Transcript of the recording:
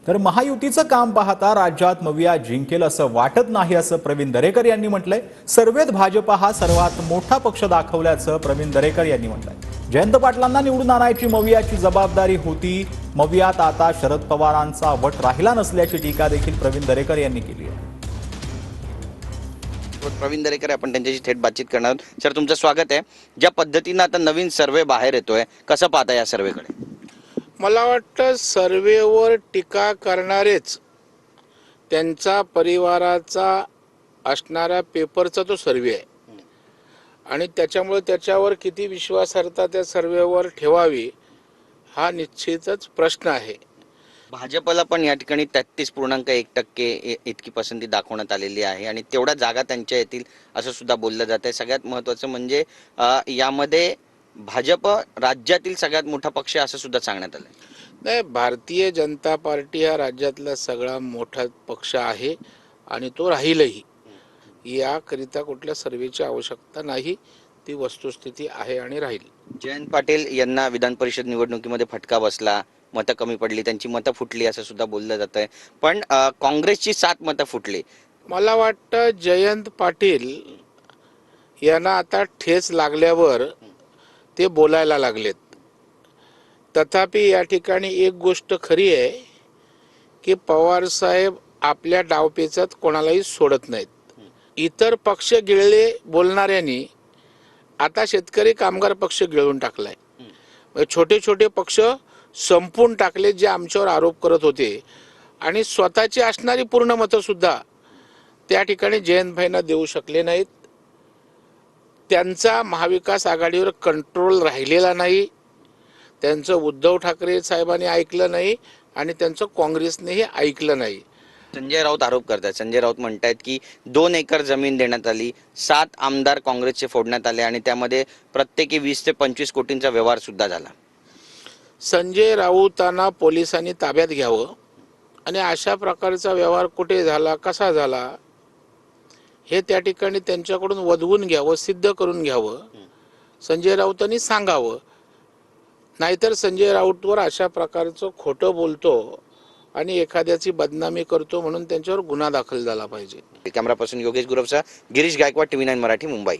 तर महायुतीचं काम पाहता राज्यात मविया जिंकेल असं वाटत नाही असं प्रवीण दरेकर यांनी म्हटलंय। सर्वेत भाजपा हा सर्वात मोठा पक्ष दाखवल्याचं प्रवीण दरेकर यांनी म्हटलंय। जयंत पाटलांना निवडून आणायची मवियाची जबाबदारी होती। मवियात आता शरद पवारांचा वट राहिला नसल्याची टीका देखील प्रवीण दरेकर यांनी केली आहे। प्रवीण दरेकर आपण त्यांच्याशी थेट बातचीत करणार आहोत। सर, तुमचं स्वागत आहे। ज्या पद्धतीने आता नवीन सर्वे बाहेर येतोय, कसं पाहता या सर्वेकडे? मला वाटतं सर्वेवर टीका करणारेच त्यांचा परिवाराचा असणारा पेपरचा तो सर्वे आहे आणि त्याच्यामुळे त्याच्यावर किती विश्वासार्हता त्या सर्वेवर ठेवावी हा निश्चितच प्रश्न आहे। भाजपला पण या ठिकाणी 33.1% इतकी पसंती दाखवण्यात आलेली आहे आणि तेवढ्या जागा त्यांच्या येतील असं सुद्धा बोललं जात आहे। सगळ्यात महत्त्वाचं म्हणजे यामध्ये भाजप राज्यातील सगळ्यात मोठा पक्ष असं सुद्धा सांगण्यात आलं। नाही, भारतीय जनता पार्टी हा राज्यातला सगळा मोठा पक्ष आहे आणि तो राहीलही। याकरिता कुठल्या सर्वेची आवश्यकता नाही, ती वस्तुस्थिती आहे आणि राहील। जयंत पाटील यांना विधान परिषद निवडणुकीमध्ये फटका बसला, मतं कमी पडली, त्यांची मतं फुटली असं सुद्धा बोललं जात आहे। पण काँग्रेसची 7 मतं फुटली। मला वाटतं जयंत पाटील यांना आता ठेच लागल्यावर ते बोलायला लागलेत। तथापि या ठिकाणी एक गोष्ट खरी आहे की पवार साहेब आपल्या डावपेचात कोणालाही सोडत नाहीत। इतर पक्ष गिळले बोलणाऱ्यांनी आता शेतकरी कामगार पक्ष गिळून टाकलाय। छोटे छोटे पक्ष संपून टाकले जे आमच्यावर आरोप करत होते आणि स्वतःची असणारी पूर्ण मतं सुद्धा त्या ठिकाणी जयंतभाईंना देऊ शकले नाहीत। त्यांचा महाविकास आघाडीवर कंट्रोल राहिलेला नाही, त्यांचं उद्धव ठाकरे साहेबांनी ऐकलं नाही आणि त्यांचं काँग्रेसनेही ऐकलं नाही। संजय राऊत आरोप करतात। संजय राऊत म्हणतात की 2 एकर जमीन देण्यात आली, 7 आमदार काँग्रेसचे फोडण्यात आले आणि त्यामध्ये प्रत्येकी 20 ते 25 कोटींचा व्यवहार सुद्धा झाला। संजय राऊतांना पोलिसांनी ताब्यात घ्यावं आणि अशा प्रकारचा व्यवहार कुठे झाला, कसा झाला हे त्या ठिकाणी त्यांच्याकडून वधवून घ्यावं, सिद्ध करून घ्यावं, संजय राऊतांनी सांगावं। नाहीतर संजय राऊतवर अशा प्रकारचं खोटं बोलतो आणि एखाद्याची बदनामी करतो म्हणून त्यांच्यावर गुन्हा दाखल झाला पाहिजे। कॅमेरा पर्सन योगेश गुरवचा गिरीश गायकवाड, TV9 मराठी, मुंबई।